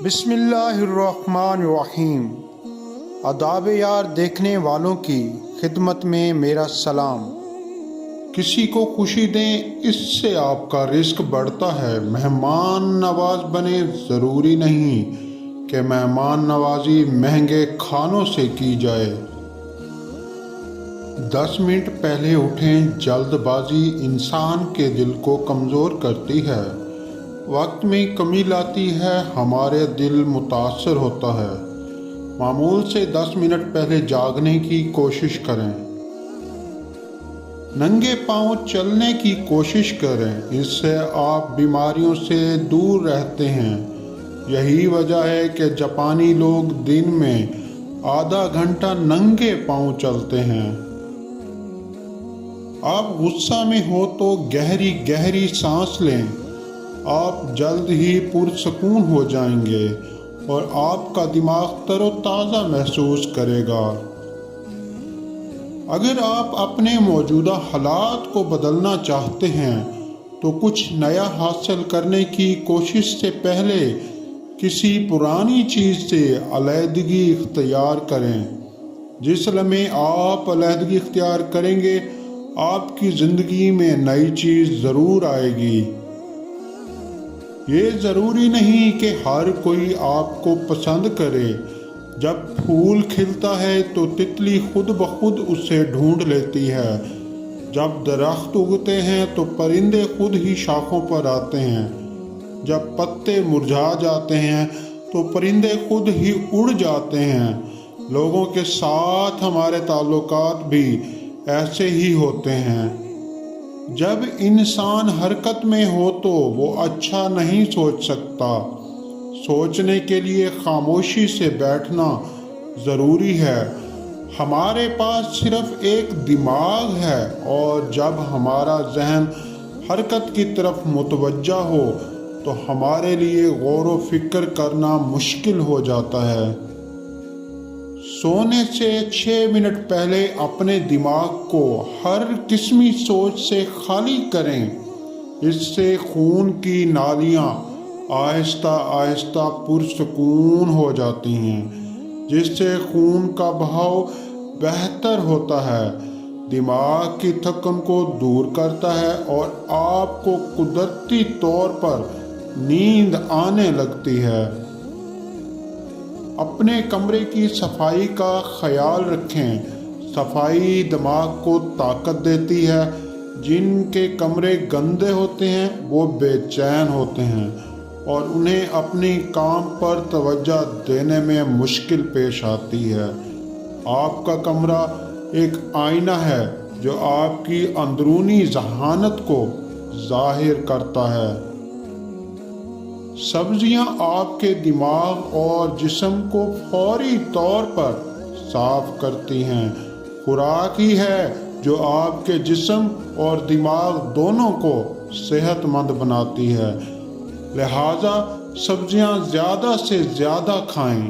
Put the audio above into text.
بسم اللہ الرحمن الرحیم۔ آداب یار دیکھنے والوں کی خدمت میں میرا سلام۔ کسی کو خوشی دیں، اس سے آپ کا رزق بڑھتا ہے۔ مہمان نواز بنے، ضروری نہیں کہ مہمان نوازی مہنگے کھانوں سے کی جائے۔ 10 منٹ پہلے اٹھیں، جلد بازی انسان کے دل کو کمزور کرتی ہے، وقت میں کمی لاتی ہے، ہمارے دل متاثر ہوتا ہے۔ معمول سے 10 منٹ پہلے جاگنے کی کوشش کریں۔ ننگے پاؤں چلنے کی کوشش کریں، اس سے آپ بیماریوں سے دور رہتے ہیں۔ یہی وجہ ہے کہ جاپانی لوگ دن میں آدھا گھنٹہ ننگے پاؤں چلتے ہیں۔ آپ غصہ میں ہو تو گہری گہری سانس لیں، آپ جلد ہی پرسکون ہو جائیں گے اور آپ کا دماغ تر و تازہ محسوس کرے گا۔ اگر آپ اپنے موجودہ حالات کو بدلنا چاہتے ہیں تو کچھ نیا حاصل کرنے کی کوشش سے پہلے کسی پرانی چیز سے علیحدگی اختیار کریں۔ جس لمحے آپ علیحدگی اختیار کریں گے، آپ کی زندگی میں نئی چیز ضرور آئے گی۔ یہ ضروری نہیں کہ ہر کوئی آپ کو پسند کرے۔ جب پھول کھلتا ہے تو تتلی خود بخود اسے ڈھونڈ لیتی ہے۔ جب درخت اگتے ہیں تو پرندے خود ہی شاخوں پر آتے ہیں۔ جب پتے مرجھا جاتے ہیں تو پرندے خود ہی اڑ جاتے ہیں۔ لوگوں کے ساتھ ہمارے تعلقات بھی ایسے ہی ہوتے ہیں۔ جب انسان حرکت میں ہو تو وہ اچھا نہیں سوچ سکتا۔ سوچنے کے لیے خاموشی سے بیٹھنا ضروری ہے۔ ہمارے پاس صرف ایک دماغ ہے اور جب ہمارا ذہن حرکت کی طرف متوجہ ہو تو ہمارے لیے غور و فکر کرنا مشکل ہو جاتا ہے۔ سونے سے 6 منٹ پہلے اپنے دماغ کو ہر قسمی سوچ سے خالی کریں۔ اس سے خون کی نالیاں آہستہ آہستہ پرسکون ہو جاتی ہیں، جس سے خون کا بہاؤ بہتر ہوتا ہے، دماغ کی تھکن کو دور کرتا ہے اور آپ کو قدرتی طور پر نیند آنے لگتی ہے۔ اپنے کمرے کی صفائی کا خیال رکھیں۔ صفائی دماغ کو طاقت دیتی ہے۔ جن کے کمرے گندے ہوتے ہیں وہ بے چین ہوتے ہیں اور انہیں اپنی کام پر توجہ دینے میں مشکل پیش آتی ہے۔ آپ کا کمرہ ایک آئینہ ہے جو آپ کی اندرونی ذہانت کو ظاہر کرتا ہے۔ سبزیاں آپ کے دماغ اور جسم کو فوری طور پر صاف کرتی ہیں۔ خوراک ہی ہے جو آپ کے جسم اور دماغ دونوں کو صحت مند بناتی ہے، لہٰذا سبزیاں زیادہ سے زیادہ کھائیں۔